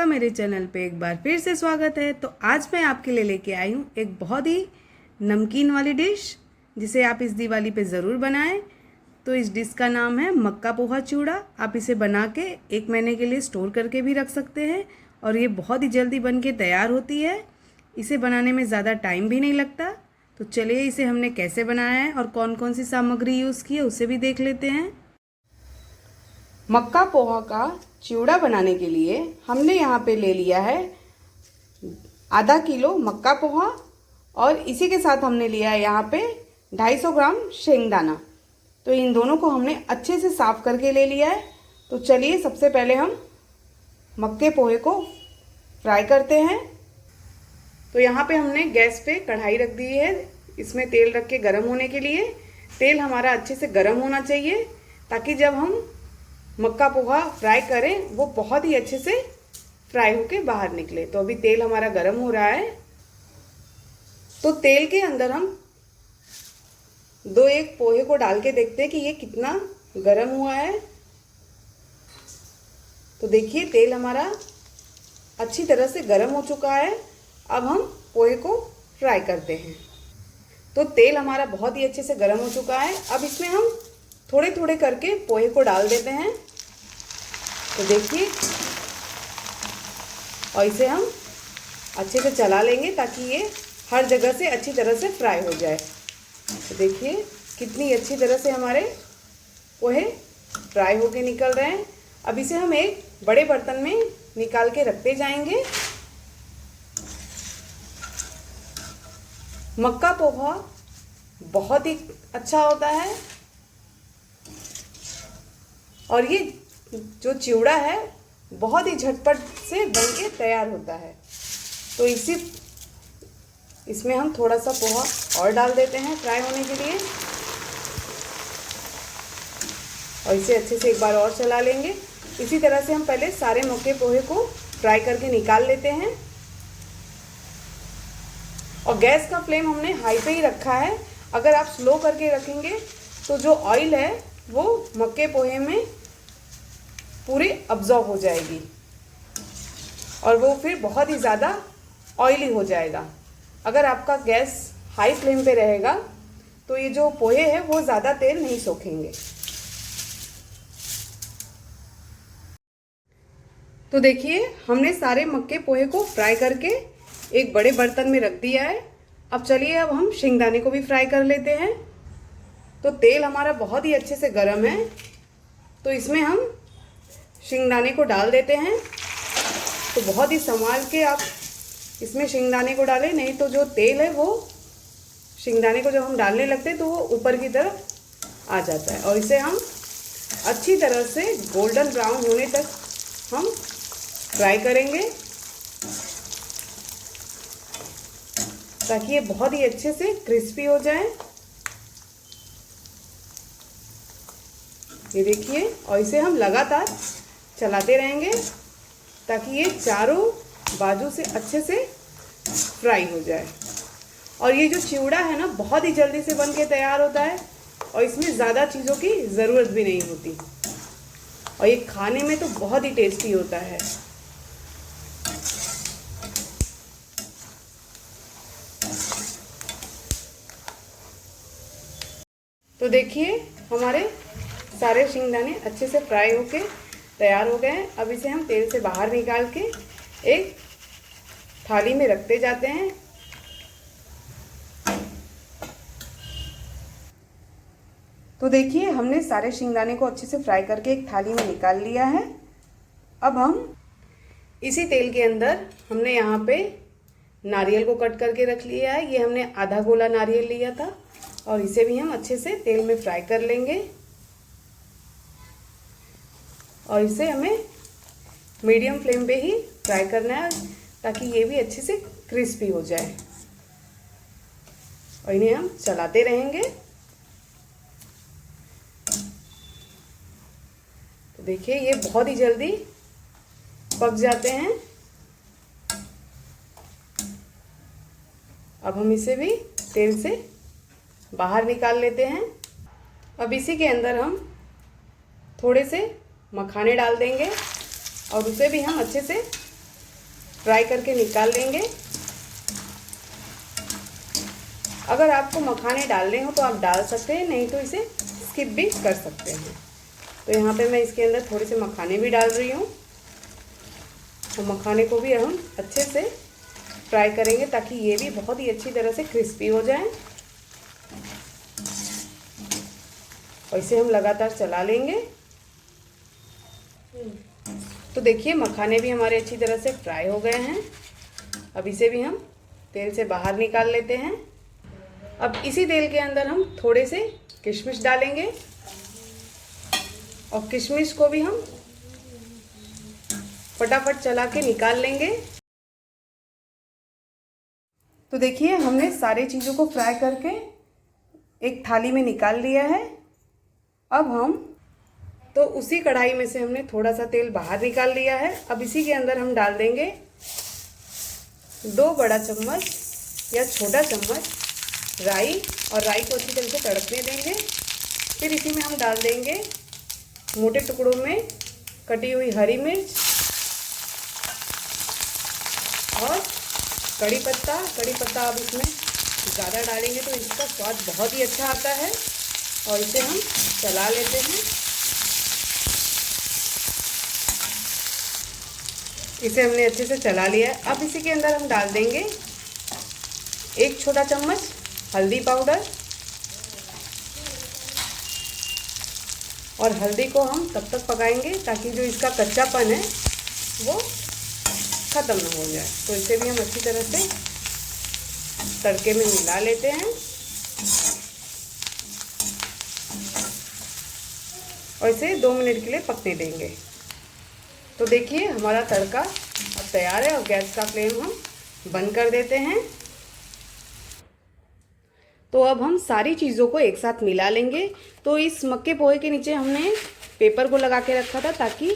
मेरे चैनल पे एक बार फिर से स्वागत है। तो आज मैं आपके लिए लेके आई हूँ एक बहुत ही नमकीन वाली डिश, जिसे आप इस दिवाली पे ज़रूर बनाएं। तो इस डिश का नाम है मक्का पोहा चिवड़ा। आप इसे बना के 1 महीने के लिए स्टोर करके भी रख सकते हैं और ये बहुत ही जल्दी बन के तैयार होती है। इसे बनाने में ज़्यादा टाइम भी नहीं लगता। तो चलिए इसे हमने कैसे बनाया है और कौन कौन सी सामग्री यूज़ की है उसे भी देख लेते हैं। मक्का पोहा का चिवड़ा बनाने के लिए हमने यहाँ पे ले लिया है आधा किलो मक्का पोहा और इसी के साथ हमने लिया है यहाँ पे 250 ग्राम शेंगदाना। तो इन दोनों को हमने अच्छे से साफ करके ले लिया है। तो चलिए सबसे पहले हम मक्के पोहे को फ्राई करते हैं। तो यहाँ पे हमने गैस पे कढ़ाई रख दी है, इसमें तेल रख के गर्म होने के लिए। तेल हमारा अच्छे से गर्म होना चाहिए ताकि जब हम मक्का पोहा फ्राई करें वो बहुत ही अच्छे से फ्राई होके बाहर निकले। तो अभी तेल हमारा गर्म हो रहा है। तो तेल के अंदर हम 2 पोहे को डाल के देखते हैं कि ये कितना गर्म हुआ है। तो देखिए तेल हमारा अच्छी तरह से गर्म हो चुका है। अब हम पोहे को फ्राई करते हैं। तो तेल हमारा बहुत ही अच्छे से गर्म हो चुका है। अब इसमें हम थोड़े थोड़े करके पोहे को डाल देते हैं। तो देखिए, और इसे हम अच्छे से चला लेंगे ताकि ये हर जगह से अच्छी तरह से फ्राई हो जाए। तो देखिए कितनी अच्छी तरह से हमारे पोहे फ्राई होके निकल रहे हैं। अब इसे हम एक बड़े बर्तन में निकाल के रखते जाएंगे। मक्का पोहा बहुत ही अच्छा होता है और ये जो चिवड़ा है बहुत ही झटपट से बन के तैयार होता है। तो इसमें हम थोड़ा सा पोहा और डाल देते हैं फ्राई होने के लिए और इसे अच्छे से एक बार और चला लेंगे। इसी तरह से हम पहले सारे मक्के पोहे को फ्राई करके निकाल लेते हैं। और गैस का फ्लेम हमने हाई पे ही रखा है। अगर आप स्लो करके रखेंगे तो जो ऑयल है वो मक्के पोहे में पूरी अब्जॉर्ब हो जाएगी और वो फिर बहुत ही ज़्यादा ऑयली हो जाएगा। अगर आपका गैस हाई फ्लेम पे रहेगा तो ये जो पोहे हैं वो ज़्यादा तेल नहीं सोखेंगे। तो देखिए हमने सारे मक्के पोहे को फ्राई करके एक बड़े बर्तन में रख दिया है। अब चलिए अब हम शेंगदाने को भी फ्राई कर लेते हैं। तो तेल हमारा बहुत ही अच्छे से गर्म है। तो इसमें हम शेंगदाने को डाल देते हैं। तो बहुत ही संभाल के आप इसमें शेंगदाने को डालें, नहीं तो जो तेल है वो शेंगदाने को जब हम डालने लगते हैं तो वो ऊपर की तरफ आ जाता है। और इसे हम अच्छी तरह से गोल्डन ब्राउन होने तक हम फ्राई करेंगे ताकि ये बहुत ही अच्छे से क्रिस्पी हो जाए। ये देखिए, और इसे हम लगातार चलाते रहेंगे ताकि ये चारों बाजू से अच्छे से फ्राई हो जाए। और ये जो चिवड़ा है ना बहुत ही जल्दी से बन के तैयार होता है और इसमें ज़्यादा चीज़ों की ज़रूरत भी नहीं होती और ये खाने में तो बहुत ही टेस्टी होता है। तो देखिए हमारे सारे शेंगदाने अच्छे से फ्राई होके तैयार हो गए हैं। अब इसे हम तेल से बाहर निकाल के एक थाली में रखते जाते हैं। तो देखिए हमने सारे शेंगदाने को अच्छे से फ्राई करके एक थाली में निकाल लिया है। अब हम इसी तेल के अंदर हमने यहाँ पे नारियल को कट करके रख लिया है। ये हमने आधा गोला नारियल लिया था और इसे भी हम अच्छे से तेल में फ्राई कर लेंगे और इसे हमें मीडियम फ्लेम पे ही फ्राई करना है ताकि ये भी अच्छे से क्रिस्पी हो जाए और इन्हें हम चलाते रहेंगे। तो देखिए ये बहुत ही जल्दी पक जाते हैं। अब हम इसे भी तेल से बाहर निकाल लेते हैं। अब इसी के अंदर हम थोड़े से मखाने डाल देंगे और उसे भी हम अच्छे से फ्राई करके निकाल लेंगे। अगर आपको मखाने डालने हो तो आप डाल सकते हैं, नहीं तो इसे स्किप भी कर सकते हैं। तो यहाँ पे मैं इसके अंदर थोड़े से मखाने भी डाल रही हूँ। तो मखाने को भी हम अच्छे से फ्राई करेंगे ताकि ये भी बहुत ही अच्छी तरह से क्रिस्पी हो जाए। और इसे हम लगातार चला लेंगे। तो देखिए मखाने भी हमारे अच्छी तरह से फ्राई हो गए हैं। अब इसे भी हम तेल से बाहर निकाल लेते हैं। अब इसी तेल के अंदर हम थोड़े से किशमिश डालेंगे और किशमिश को भी हम फटाफट चला के निकाल लेंगे। तो देखिए हमने सारी चीज़ों को फ्राई करके एक थाली में निकाल लिया है। अब हम तो उसी कढ़ाई में से हमने थोड़ा सा तेल बाहर निकाल लिया है। अब इसी के अंदर हम डाल देंगे 2 बड़ा चम्मच या छोटा चम्मच राई, और राई को अच्छी तरह से तड़कने देंगे। फिर इसी में हम डाल देंगे मोटे टुकड़ों में कटी हुई हरी मिर्च और कड़ी पत्ता। कड़ी पत्ता अब इसमें ज़्यादा डालेंगे तो इसका स्वाद बहुत ही अच्छा आता है। और इसे हम चला लेते हैं। इसे हमने अच्छे से चला लिया है। अब इसी के अंदर हम डाल देंगे 1 छोटा चम्मच हल्दी पाउडर, और हल्दी को हम तब तक पकाएंगे ताकि जो इसका कच्चापन है वो ख़त्म ना हो जाए। तो इसे भी हम अच्छी तरह से तड़के में मिला लेते हैं और इसे 2 मिनट के लिए पकने देंगे। तो देखिए हमारा तड़का अब तैयार है और गैस का फ्लेम हम बंद कर देते हैं। तो अब हम सारी चीज़ों को एक साथ मिला लेंगे। तो इस मक्के पोहे के नीचे हमने पेपर को लगा के रखा था ताकि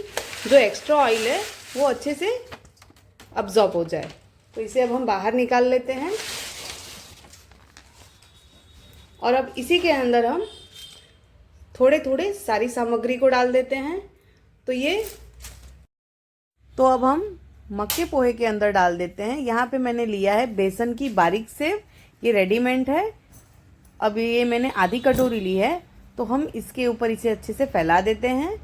जो एक्स्ट्रा ऑयल है वो अच्छे से अब्जॉर्ब हो जाए। तो इसे अब हम बाहर निकाल लेते हैं और अब इसी के अंदर हम थोड़े थोड़े सारी सामग्री को डाल देते हैं। तो अब हम मक्के पोहे के अंदर डाल देते हैं। यहाँ पे मैंने लिया है बेसन की बारीक सेव, ये रेडीमेड है। अब ये मैंने आधी कटोरी ली है। तो हम इसके ऊपर इसे अच्छे से फैला देते हैं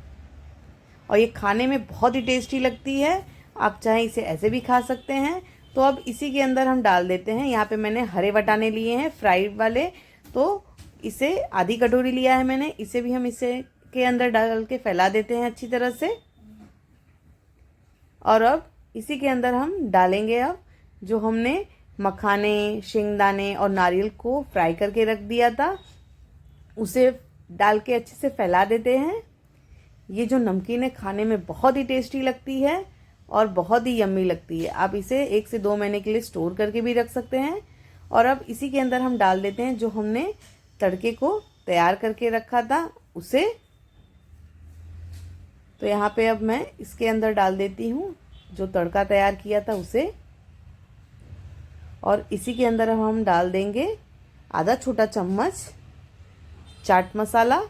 और ये खाने में बहुत ही टेस्टी लगती है। आप चाहें इसे ऐसे भी खा सकते हैं। तो अब इसी के अंदर हम डाल देते हैं, यहाँ पे मैंने हरे वटाने लिए हैं फ्राइड वाले, तो इसे आधी कटोरी लिया है मैंने। इसे भी हम इसे के अंदर डाल के फैला देते हैं अच्छी तरह से। और अब इसी के अंदर हम डालेंगे अब जो हमने मखाने, शेंगदाने और नारियल को फ्राई करके रख दिया था, उसे डाल के अच्छे से फैला देते हैं। ये जो नमकीन है खाने में बहुत ही टेस्टी लगती है और बहुत ही यम्मी लगती है। आप इसे 1 से 2 महीने के लिए स्टोर करके भी रख सकते हैं। और अब इसी के अंदर हम डाल देते हैं जो हमने तड़के को तैयार करके रखा था उसे। तो यहाँ पे अब मैं इसके अंदर डाल देती हूँ जो तड़का तैयार किया था उसे। और इसी के अंदर हम डाल देंगे आधा छोटा चम्मच चाट मसाला।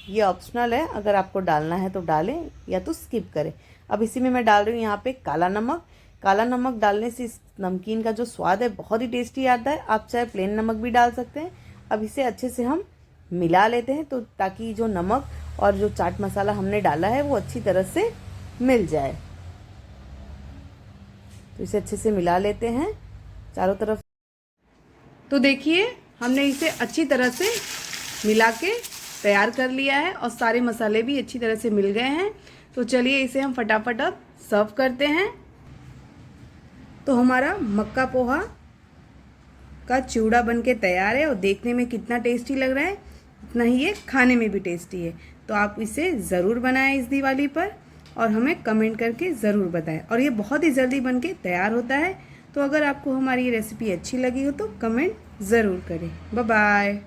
ये ऑप्शनल है, अगर आपको डालना है तो डालें या तो स्किप करें। अब इसी में मैं डाल रही हूँ यहाँ पे काला नमक। काला नमक डालने से इस नमकीन का जो स्वाद है बहुत ही टेस्टी आता है। आप चाहे प्लेन नमक भी डाल सकते हैं। अब इसे अच्छे से हम मिला लेते हैं तो ताकि जो नमक और जो चाट मसाला हमने डाला है वो अच्छी तरह से मिल जाए। तो इसे अच्छे से मिला लेते हैं चारों तरफ। तो देखिए हमने इसे अच्छी तरह से मिला के तैयार कर लिया है और सारे मसाले भी अच्छी तरह से मिल गए हैं। तो चलिए इसे हम फटाफट अब सर्व करते हैं। तो हमारा मक्का पोहा का चिवड़ा बनके तैयार है और देखने में कितना टेस्टी लग रहा है, उतना ही ये खाने में भी टेस्टी है। तो आप इसे ज़रूर बनाएं इस दिवाली पर और हमें कमेंट करके ज़रूर बताएं। और ये बहुत ही जल्दी बनके तैयार होता है। तो अगर आपको हमारी ये रेसिपी अच्छी लगी हो तो कमेंट ज़रूर करें। Bye bye.